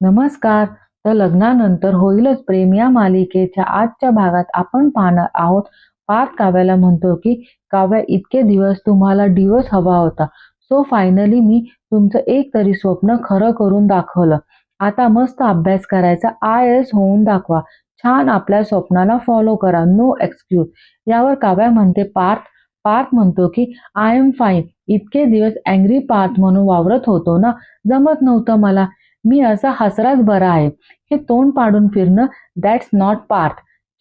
नमस्कार. तर लग्नानंतर होईलच प्रेम या मालिकेच्या आजच्या भागात आपण पाहणार आहोत. पार्थ काव्याला म्हणतो की काव्या, इतके दिवस तुम्हाला डिवोर्स हवा होता. सो फायनली मी तुमचं एक तरी स्वप्न खरं करून दाखवलं. आता मस्त अभ्यास करायचा, IAS होऊन दाखवा. छान आपल्या स्वप्नाला फॉलो करा. No excuse. यावर काव्या म्हणते पार्थ पार्थ म्हणतो की आय एम फाईन. इतके दिवस अँग्री पार्थ म्हणून वावरत होतो ना, जमत नव्हतं मला. मी असा हसराच बरा आहे. हे तोंड पाडून फिरणं, दॅट्स नॉट पार्थ.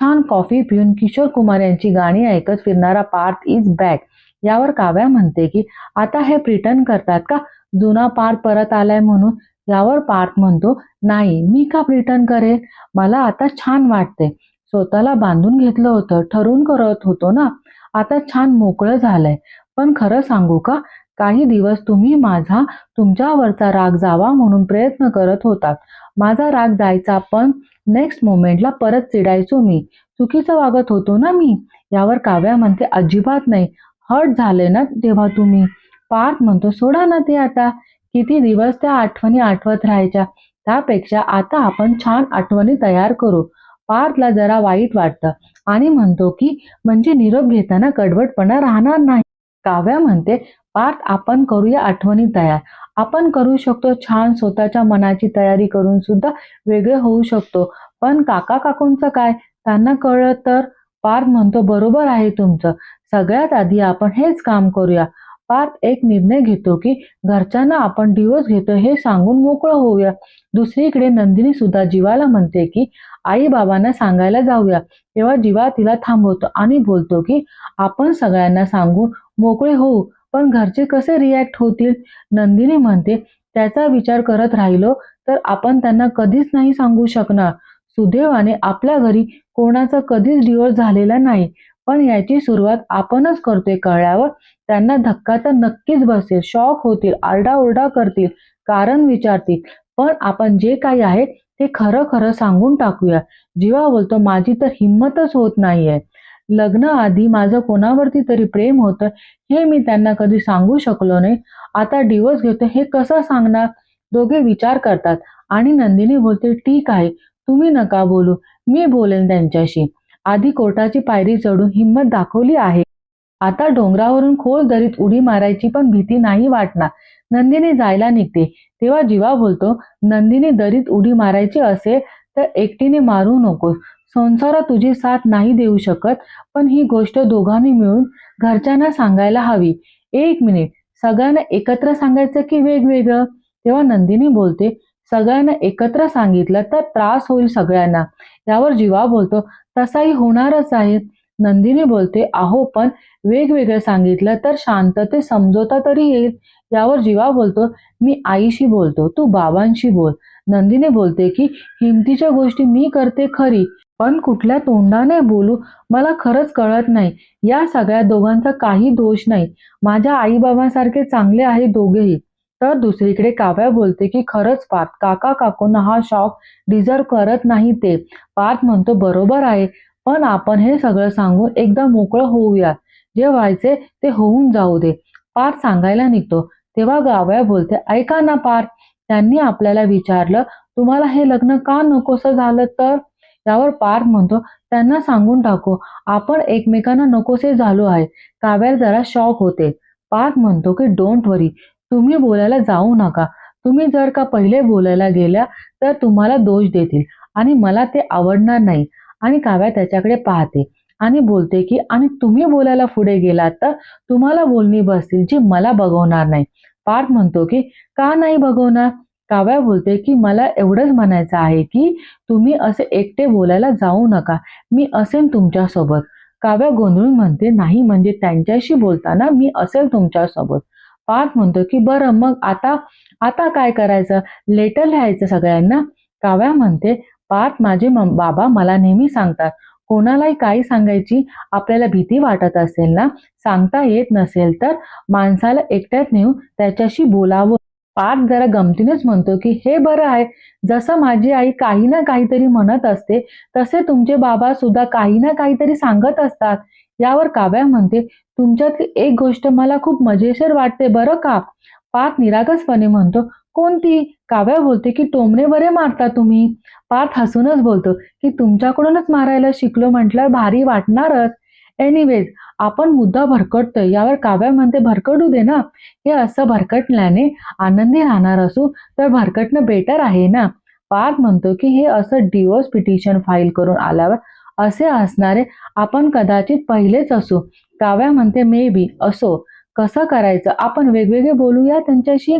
छान कॉफी पिऊन किशोर कुमार यांची गाणी ऐकत फिरणारा पार्थ इज बॅक. यावर काव्या म्हणते की आता हे प्रिटन करतात का जुना पार्थ परत आलाय म्हणून. यावर पार्थ म्हणतो, नाही, मी का प्रिटन करेल. मला आता छान वाटते. स्वतःला बांधून घेतलं होतं, ठरवून करत होतो ना. आता छान मोकळं झालंय. पण खरं सांगू का, काही दिवस तुम्ही माझा तुमच्यावरचा राग जावा म्हणून प्रयत्न करत होतात. माझा राग जायचा, पण नेक्स्ट मोमेंटला परत चिडायचो मी. चुकीचं वागत होतो ना मी. यावर काव्या म्हणते, अजिबात नाही. हर्ट झाले ना तेव्हा तुम्ही. पार्थ म्हणतो, सोडा ना ते आता. किती दिवस त्या आठवणी आठवत राहायच्या. त्यापेक्षा आता आपण छान आठवणी तयार करू. पार्थला जरा वाईट वाटतं आणि म्हणतो की म्हणजे निरोप घेताना कडवटपणा राहणार नाही. काव्या म्हणते, पार्थ, आपण करूया आठवणी तयार. आपण करू शकतो छान स्वतःच्या मनाची तयारी करून सुद्धा वेगळे होऊ शकतो. पण काका काकूंचं काय, त्यांना कळलं तर. पार्थ म्हणतो, बरोबर आहे तुमचं. सगळ्यात आधी आपण हेच काम करूया. पार्थ एक निर्णय घेतो की घरच्यांना आपण डिवोर्स घेतो हे सांगून मोकळं होऊया. दुसरीकडे नंदिनी सुद्धा जीवाला म्हणते की आई बाबांना सांगायला जाऊया. तेव्हा जीवा तिला थांबवतो आणि बोलतो की आपण सगळ्यांना सांगून मोकळे होऊ, पण घरचे कसे रिॲक्ट होतील. नंदिनी म्हणते, त्याचा विचार करत राहिलो तर आपण त्यांना कधीच नाही सांगू शकणार. सुदैवाने आपल्या घरी कोणाचा कधीच डिवोर्स झालेला नाही. पण याची सुरुवात आपणच करतोय कळल्यावर त्यांना धक्का तर नक्कीच बसेल. शॉक होतील, आरडाओरडा करतील, कारण विचारतील. पण आपण जे काही आहे ते खरं खरं सांगून टाकूया. जीवा बोलतो, माझी तर हिंमतच होत नाहीये. लग्न आधी माझं कोणावरती तरी प्रेम होतं, हे मी त्यांना कधी सांगू शकलो नाही. आता डिवोर्स घेतो हे कसं सांगणार. दोघे विचार करतात आणि नंदिनी बोलते, ठीक आहे, तुम्ही नका बोलू, मी बोलेन त्यांच्याशी. आधी कोर्टाची पायरी चढून हिंमत दाखवली आहे. आता डोंगरावरून खोल दरीत उडी मारायची पण भीती नाही वाटणार. नंदिनी जायला निघते तेव्हा जीवा बोलतो, नंदिनी, दरीत उडी मारायची असेल तर एकटीने मारू नकोस. संसारात तुझी साथ नाही देऊ शकत. पण ही गोष्ट दोघांनी मिळून घरच्यांना सांगायला हवी. एक मिनिट, सगळ्यांना एकत्र सांगायचं की वेगवेगळं. तेव्हा नंदिनी बोलते, सगळ्यांना एकत्र सांगितलं तर त्रास होईल सगळ्यांना. यावर जीवा बोलतो, तसाही होणारच आहे. नंदिनी बोलते, अहो पण वेगवेगळं सांगितलं तर शांतते समजवता तरी येईल. यावर जीवा बोलतो, मी आईशी बोलतो, तू बाबांशी बोल. नंदिनी बोलते की हिमतीच्या गोष्टी मी करते खरी, पण कुठल्या तोंडाने बोलू मला खरंच कळत नाही. या सगळ्या दोघांचा काही दोष नाही. माझ्या आईबाबांसारखे चांगले आहे दोघेही. तर दुसरीकडे काव्या बोलते की खरंच पार्थ, काका काकूंना हा शॉक डिझर्व करत नाही ते. पार्थ म्हणतो, बरोबर आहे, पण आपण हे सगळं सांगून एकदा मोकळं होऊया. जे व्हायचे ते होऊन जाऊ दे. पार्थ सांगायला निघतो तेव्हा काव्या बोलते, ऐका ना पार्थ, त्यांनी आपल्याला विचारलं तुम्हाला हे लग्न का नकोसं झालं तर. यावर पार्थ म्हणतो, त्यांना सांगून टाकू, आपण एकमेकांना नकोसे झालो आहे. काव्या जरा शॉक होते. पार्थ म्हणतो की डोंट वरी, तुम्ही बोलायला जाऊ नका. तुम्ही जर का पहिले बोलायला गेल्या तर तुम्हाला दोष देतील आणि मला ते आवडणार नाही. आणि काव्या त्याच्याकडे पाहते आणि बोलते की आणि तुम्ही बोलायला पुढे गेलात तर तुम्हाला बोलणी बसतील जी मला बघवणार नाही. पार्थ म्हणतो की का नाही बघवणार. काव्या बोलते की मला एवढंच म्हणायचं आहे की तुम्ही असे एकटे बोलायला जाऊ नका. मी असेन तुमच्यासोबत. काव्या गोंधळून म्हणते, नाही म्हणजे त्यांच्याशी बोलताना मी असेल तुमच्यासोबत. पार्थ म्हणतो की बरं मग आता आता काय करायचं, लेटर लिहायचं सगळ्यांना. काव्या म्हणते, पार्थ, माझे बाबा मला नेहमी सांगतात, कोणालाही काही सांगायची आपल्याला भीती वाटत असेल ना, सांगता येत नसेल तर माणसाला एकट्यात नेऊन त्याच्याशी बोलावं. पार्थ जरा गमतीनेच म्हणतो की हे बरं आहे. जसं माझी आई काही ना काहीतरी म्हणत असते तसे तुमचे बाबा सुद्धा काही ना काहीतरी सांगत असतात. यावर काव्या म्हणते, तुमच्यातली एक गोष्ट मला खूप मजेशीर वाटते बरं का. पार्थ निरागसपणे म्हणतो, कोणती. काव्या बोलते की टोमणे बरे मारता तुम्ही. पार्थ हसूनच बोलतो की तुमच्याकडूनच मारायला शिकलो म्हटल्यावर भारी वाटणारच. एनिवेज आपण मुद्दा भरकटतोय यावर काव्या म्हणते भरकटू दे ना. हे असं भरकटल्याने आनंदी राहणार असू तर भरकटणं बेटर आहे ना. पार्थ म्हणतो की हे असं डिवोर्स पिटिशन फाईल करून आल्यावर असे असणारे आपण कदाचित पहिलेच असू. काव्या म्हणते मे बी असो. कसं करायचं आपण वेगवेगळे बोलूया त्यांच्याशी.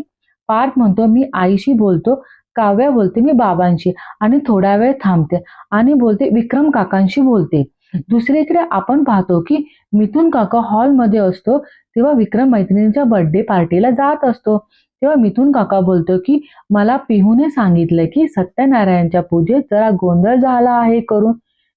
पार्थ म्हणतो मी आईशी बोलतो. काव्या बोलते मी बाबांशी आणि थोडा वेळ थांबते आणि बोलते विक्रम काकांशी बोलते. दुसरीकडे आपण पाहतो की मिथुन काका हॉलमध्ये असतो तेव्हा विक्रम मैत्रिणीच्या बर्थडे पार्टीला जात असतो. तेव्हा मिथुन काका बोलतो की मला पिहूने सांगितलं की सत्यनारायणच्या पूजेत जरा गोंधळ झाला आहे करून.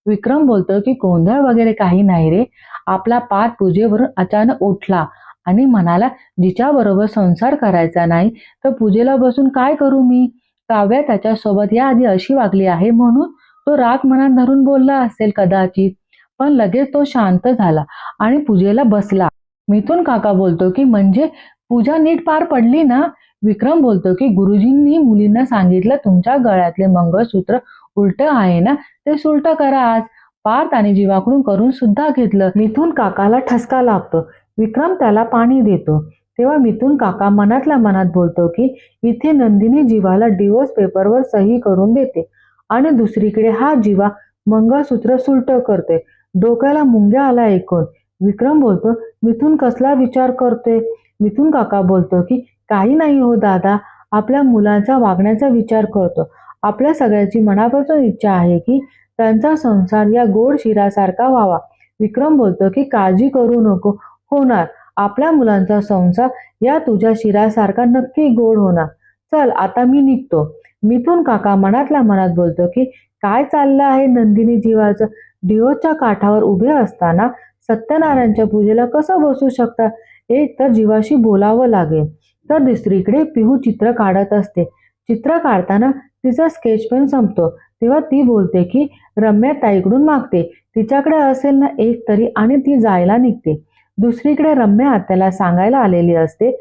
विक्रम बोलतो की गोंधळ वगैरे काही नाही रे. आपला पार्थ पूजेवरून अचानक उठला आणि म्हणाला जिच्या बरोबर संसार करायचा नाही तर पूजेला बसून काय करू मी. काव्या त्याच्यासोबत याआधी अशी वागली आहे म्हणून तो राग मनात धरून बोलला असेल कदाचित. पण लगेच तो शांत झाला आणि पूजेला बसला. मिथुन काका बोलतो की म्हणजे पूजा नीट पार पडली ना. विक्रम बोलतो की गुरुजींनी मुलींना सांगितलं तुमच्या गळ्यातले मंगळसूत्र उलट आहे ना ते सुलट करा आज. पार्थ आणि जीवाकडून करून सुद्धा घेतलं. मिथुन काकाला ठसका लागतो. विक्रम त्याला पाणी देतो. तेव्हा मिथुन काका मनातल्या मनात बोलतो की इथे नंदिनी जीवाला डिवोर्स पेपरवर सही करून देते आणि दुसरीकडे हा जीवा मंगळसूत्र सुलट करते. डोक्याला मुंग्या आला ऐकून. विक्रम बोलतो मिथुन कसला विचार करतोय. मिथुन काका बोलतो की काही नाही हो दादा, आपल्या मुलांचा वागण्याचा विचार करतो. आपल्या सगळ्याची मनापासून इच्छा आहे की त्यांचा संसार या गोड शिरासारखा व्हावा. विक्रम बोलतो की काळजी करू नको, होणार. आपल्या मुलांचा संसार या तुझ्या शिरासारखा नक्की गोड होणार. चल आता मी निघतो. मिथुन काका मनातल्या मनात बोलतो की काय चाललं आहे नंदिनी जीवाचं. डिवोर्सच्या काठावर उभे असताना सत्यनारायणच्या पूजेला कसं बसू शकतात. एक तर जीवाशी बोलावं लागेल. तर दुसरीकडे पिहू चित्र काढत असते. चित्र काढताना तिचा स्केच पेन संपतो. तेव्हा ती बोलते की रम्या ताईकडून मागते. तिच्याकडे असेल ना एक तरी आणि ती जायला निघते. दुसरीकडे रम्या आत्याला सांगायला आलेली असते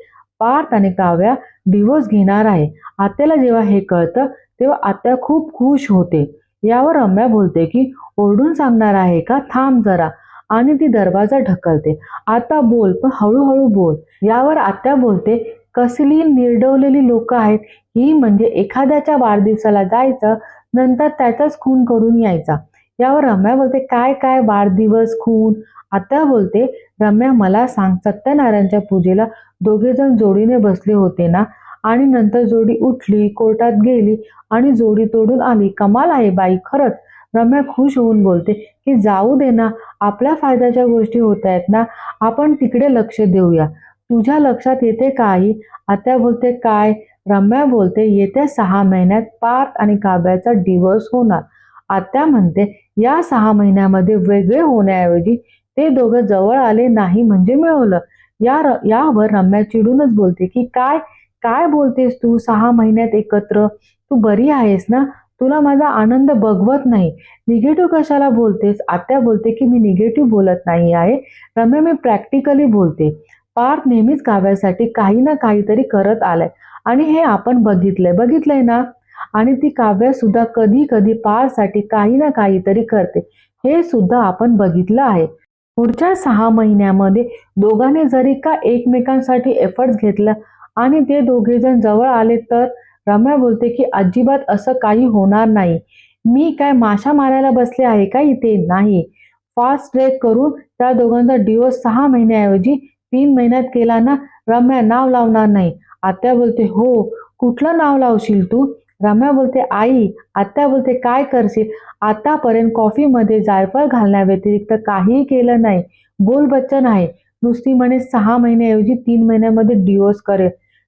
पार्थ आणि काव्या डिवोर्स घेणार आहे. आत्याला जेव्हा हे कळतं तेव्हा आत्या खूप खुश होते. यावर रम्या बोलते की ओरडून सांगणार आहे का, थांब जरा, आणि ती दरवाजा ढकलते. आता बोल पण हळूहळू बोल. यावर आत्या बोलते कसली निर्डवलेली लोक आहेत ही. म्हणजे एखाद्याच्या वाढदिवसाला जायचं नंतर त्याचाच खून करून यायचा. यावर रम्या बोलते काय काय वाढदिवस खून. आत्या बोलते रम्या मला सांग, सत्यनारायणच्या पूजेला दोघे जण जोडीने बसले होते ना आणि नंतर जोडी उठली, कोर्टात गेली आणि जोडी तोडून आली. कमाल आहे बाई खरंच. रम्या खुश होऊन बोलते की जाऊ दे ना, आपल्या फायद्याच्या गोष्टी होत आहेत ना, आपण तिकडे लक्ष देऊया. तुझ्या लक्षात येते काही. आत्या बोलते काय. रम्या बोलते येत्या 6 महिन्यात पार्थ आणि काव्याचा डिवोर्स होणार. आत्या म्हणते या 6 महिन्यामध्ये वेगळे होण्याऐवजी ते दोघं जवळ आले नाही म्हणजे मिळवलं. यावर रम्या चिडूनच बोलते की काय काय बोलतेस तू, 6 महिन्यात एकत्र. तू बरी आहेस ना, तुला माझा आनंद बघवत नाही. निगेटिव्ह कशाला बोलतेस. आत्या बोलते की मी निगेटिव्ह बोलत नाही आहे रम्या, मी प्रॅक्टिकली बोलते. पार्थ नेहमीच काव्यासाठी काही ना काहीतरी करत आलाय आणि हे आपण बघितलंय ना. आणि ती काव्या सुद्धा कधी कधी पार्थसाठी काही ना काहीतरी करते, हे सुद्धा आपण बघितलं आहे. पुढच्या 6 महिन्यामध्ये दोघांनी जरी का एकमेकांसाठी एफर्ट्स घेतलं आणि ते दोघे जण जवळ आले तर. रम्या बोलते की अजिबात असं काही होणार नाही. मी काय माशा मारायला बसले आहे का इथे. नाही. फास्ट ट्रॅक करून त्या दोघांचा डिवोर्स 6 महिन्याऐवजी 3 महिन्यात केला ना. रम्या नाव लावणार नाही. आत्या बोलते हो, कुठलं नाव लावशील तू. रम्या बोलते आई. आत्या बोलते काय करशील. आतापर्यंत कॉफीमध्ये जायफळ घालण्याव्यतिरिक्त काहीही केलं नाही. बोल बच्चन आहे. नुसती म्हणे 6 महिन्याऐवजी 3 महिन्यामध्ये डिवोर्स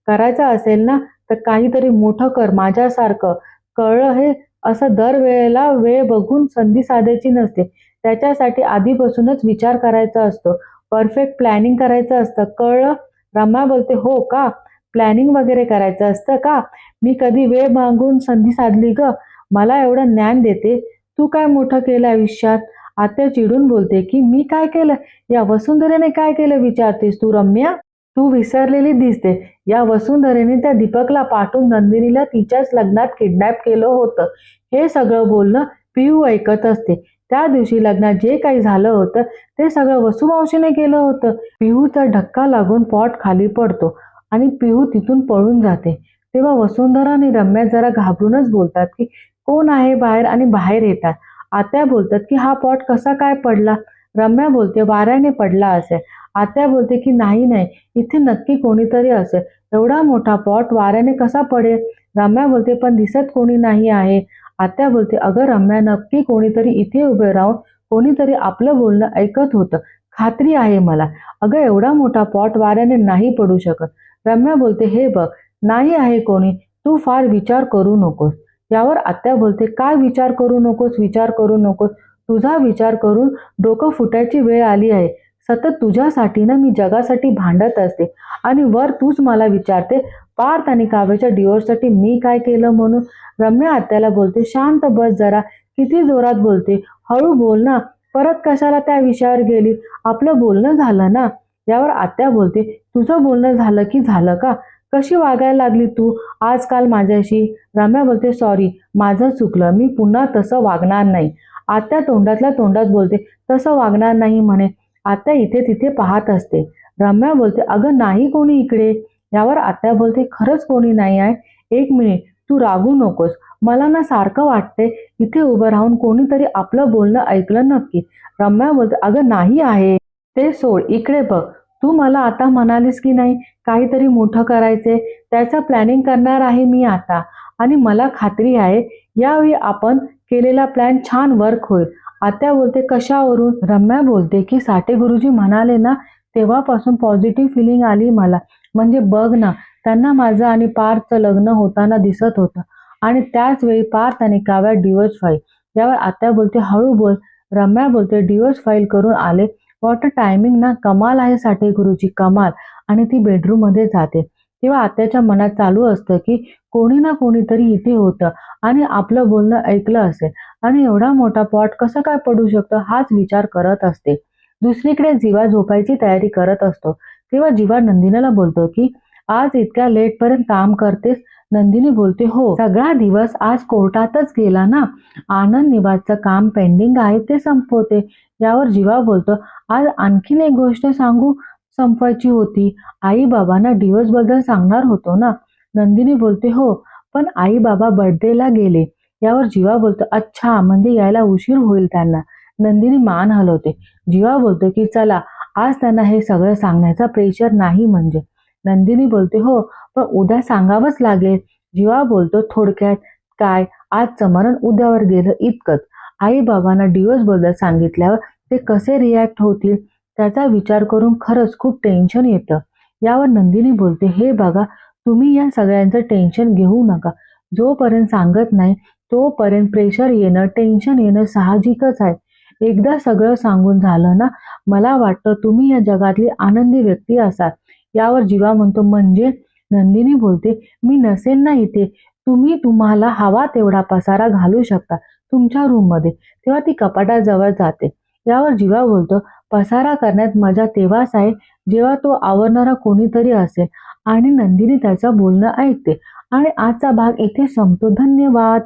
करायचा असेल ना तर काहीतरी मोठं कर माझ्यासारखं. कळलं हे. असं दरवेळेला वेळ बघून संधी साधायची नसते. त्याच्यासाठी आधीपासूनच विचार करायचा असतो. परफेक्ट प्लॅनिंग करायचं असतं. कळलं. रम्या बोलते हो का, प्लॅनिंग वगैरे करायचं असतं का. मी कधी वेळ मागून संधी साधली ग. मला एवढं ज्ञान देते. तू काय मोठं केलं आयुष्यात. आत्या चिडून बोलते की मी काय केलं. या वसुंधरेने काय केलं विचारतेस तू रम्या. तू विसरलेली दिसते. या वसुंधरेने त्या दीपकला पाठवून नंदिनीला तिच्याच लग्नात किडनॅप केलं होतं. हे सगळं बोलणं पिहू ऐकत असते. त्या दिवशी लग्नात जे काही झालं होतं ते सगळं वसुमावशीने केलं होतं. पिहूचा धक्का लागून पॉट खाली पडतो आणि पिहू तिथून पळून जाते. तेव्हा वसुंधरा आणि रम्या जरा घाबरूनच बोलतात की कोण आहे बाहेर, आणि बाहेर येतात. आत्या बोलतात की हा पॉट कसा काय पडला. रम्या बोलते वाऱ्याने पडला असेल. आत्या बोलते की नाही नाही, इथे नक्की कोणीतरी असेल. एवढा मोठा पॉट वाऱ्याने कसा पडेल. रम्या बोलते पण दिसत कोणी नाही आहे. आत्या बोलते अगं रम्या, नक्की कोणीतरी इथे उभे राहून कोणीतरी आपलं बोलणं ऐकत होतं. खात्री आहे मला. अगं एवढा मोठा पॉट वाऱ्याने नाही पडू शकत. रम्या बोलते हे बघ, नाही आहे कोणी, तू फार विचार करू नकोस. यावर आत्या बोलते काय विचार करू नकोस, विचार करू नकोस. तुझा विचार करून डोकं फुटायची वेळ आली आहे. सतत तुझ्यासाठी ना मी जगासाठी भांडत असते आणि वर तूच मला विचारते पार्थ आणि काव्याच्या डिवोर्ससाठी मी काय केलं म्हणून. रम्या आत्याला बोलते शांत बस जरा, किती जोरात बोलते, हळू बोल ना, परत कशाला त्या विषयावर गेली, आपलं बोलणं झालं ना. यावर आत्या बोलते तुझं बोलणं झालं की झालं का, कशी वागायला लागली तू आजकाल माझ्याशी. रम्या बोलते सॉरी, माझं चुकलं, मी पुन्हा तसं वागणार नाही. आत्या तोंडातल्या तोंडात बोलते तसं वागणार नाही म्हणे. आत्या इथे तिथे पाहत असते. रम्या बोलते अगं नाही कोणी इकडे. यावर आत्या बोलते खरंच कोणी नाही आहे. एक मिनिट, तू रागू नकोस. मला ना सारखं वाटतंय इथे उभं राहून कोणीतरी आपलं बोलणं ऐकलं नक्की. रम्या बोलते अगं नाही आहे. ते सोड, इकडे बघ. तू मला आता म्हणालीस की नाही काहीतरी मोठं करायचे, त्याचं प्लॅनिंग करणार आहे मी आता. आणि मला खात्री आहे यावेळी आपण केलेला प्लॅन छान वर्क होईल. आत्या बोलते कशावरून. रम्या बोलते की साठे गुरुजी म्हणाले ना तेव्हापासून पॉझिटिव्ह फिलिंग आली मला. म्हणजे बघ ना, त्यांना माझं आणि पार्थचं लग्न होताना दिसत होतं आणि त्याच वेळी पार्थ आणि काव्या डिवोर्स फाईल. यावर आत्या बोलते हळू बोल. रम्या बोलते डिवोर्स फाईल करून आले. वॉट टायमिंग ना, कमाल आहे साठे गुरुजी, कमाल. आणि ती बेडरूम मध्ये जाते. तेव्हा आत्याच्या मनात चालू असतं की कोणी ना कोणीतरी इथे होतं आणि आपलं बोलणं ऐकलं असेल आणि एवढा मोठा पॉट कसं काय पडू शकतं हाच विचार करत असते. दुसरीकडे जीवा झोपायची तयारी करत असतो. तेव्हा जीवा नंदिनीला बोलतो की आज इतक्या लेट पर्यंत काम करतेस. नंदिनी बोलते हो, सगळा दिवस आज कोर्टातच गेला ना, आनंद निवासचं काम पेंडिंग आहे ते संपवते. यावर जीवा बोलतो आज आणखीन एक गोष्ट सांगू, संपवायची होती. आई बाबांना डिवोर्स बद्दल सांगणार होतो ना. नंदिनी बोलते हो, पण आई बाबा बर्थडेला गेले. यावर जीवा बोलतो अच्छा, म्हणजे यायला उशीर होईल त्यांना. नंदिनी मान हलवते. जीवा बोलतो की चला, आज त्यांना हे सगळं सांगण्याचा प्रेशर नाही म्हणजे. नंदिनी बोलते हो, पण उद्या सांगावंच लागेल. जीवा बोलतो थोडक्यात काय, आजचं मरण उद्यावर गेलं इतकंच. आई बाबांना डिवोर्स बद्दल सांगितल्यावर ते कसे रिॲक्ट होतील त्याचा विचार करून खरंच खूप टेन्शन येतं. यावर नंदिनी बोलते हे बघा, तुम्ही या सगळ्यांचं टेन्शन घेऊ नका. जोपर्यंत सांगत नाही तोपर्यंत प्रेशर येणं, टेन्शन येणं साहजिकच आहे. एकदा सगळं सांगून झालं ना, मला वाटतं तुम्ही या जगातली आनंदी व्यक्ती असाल. यावर जीवा म्हणतो म्हणजे. नंदिनी बोलते मी नसेल ना इथे, तुम्ही तुम्हाला हवा तेवढा पसारा घालू शकता तुमच्या रूम मध्ये. तेव्हा ती कपाटाजवळ जाते. यावर जीवा बोलतो पसारा करण्यात मजा तेव्हाच आहे जेव्हा तो आवरणारा कोणीतरी असेल. आणि नंदिनी त्याचं बोलणं ऐकते. आणि आजचा भाग इथे संपतो. धन्यवाद.